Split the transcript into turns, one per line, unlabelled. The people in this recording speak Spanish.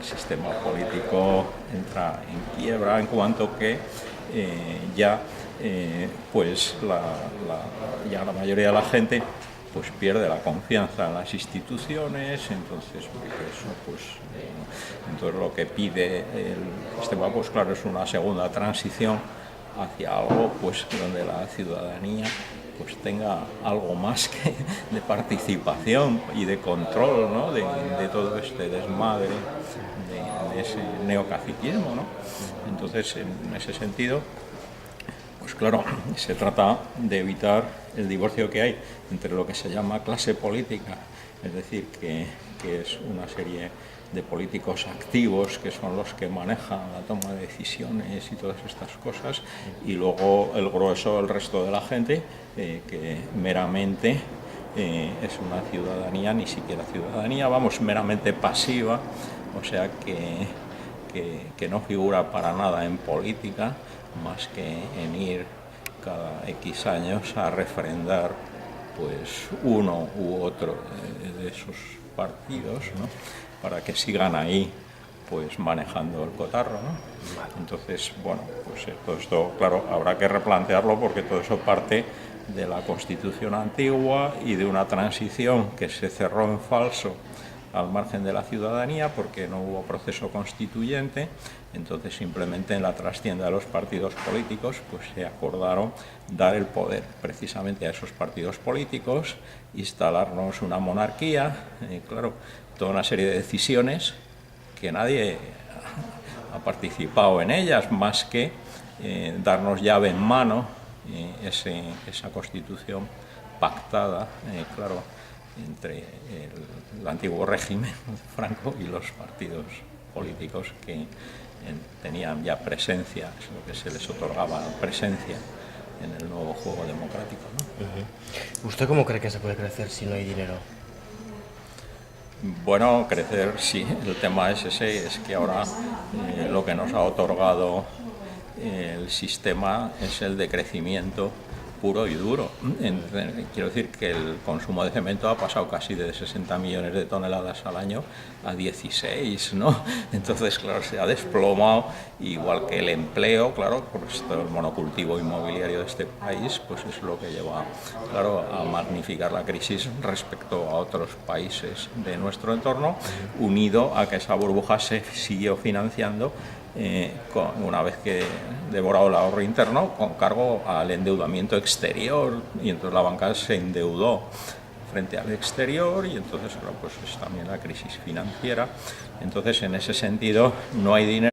el sistema político entra en quiebra en cuanto que pues ya la mayoría de la gente pues pierde la confianza en las instituciones. Entonces entonces lo que pide el sistema, pues claro, es una segunda transición hacia algo pues donde la ciudadanía pues tenga algo más que de participación y de control, ¿no? de todo este desmadre, de ese neocaciquismo, ¿no? Entonces, en ese sentido, pues claro, se trata de evitar el divorcio que hay entre lo que se llama clase política, es decir, que es una serie de políticos activos que son los que manejan la toma de decisiones y todas estas cosas, y luego el grueso, el resto de la gente, que meramente es una ciudadanía, ni siquiera ciudadanía, vamos, meramente pasiva, o sea que no figura para nada en política, más que en ir cada X años a refrendar pues uno u otro de esos partidos, ¿no? Para que sigan ahí pues manejando el cotarro, ¿no? Entonces, bueno, pues todo esto, claro, habrá que replantearlo, porque todo eso parte de la Constitución antigua y de una transición que se cerró en falso al margen de la ciudadanía, porque no hubo proceso constituyente. Entonces, simplemente en la trastienda de los partidos políticos pues se acordaron dar el poder precisamente a esos partidos políticos, instalarnos una monarquía, claro, toda una serie de decisiones que nadie ha participado en ellas, más que darnos llave en mano esa Constitución pactada, claro, entre el antiguo régimen Franco y los partidos políticos que tenían ya presencia, es lo que se les otorgaba, presencia en el nuevo juego democrático, ¿no?
¿Usted cómo cree que se puede crecer si no hay dinero?
Bueno, crecer sí, el tema es ese, es que ahora lo que nos ha otorgado el sistema es el decrecimiento puro y duro. Quiero decir que el consumo de cemento ha pasado casi de 60 millones de toneladas al año a 16, ¿no? Entonces, claro, se ha desplomado, igual que el empleo, claro, pues todo el monocultivo inmobiliario de este país, pues es lo que lleva, claro, a magnificar la crisis respecto a otros países de nuestro entorno, unido a que esa burbuja se siguió financiando una vez que devorado el ahorro interno, con cargo al endeudamiento exterior, y entonces la banca se endeudó frente al exterior, y entonces, claro, pues es también la crisis financiera. Entonces, en ese sentido, no hay dinero.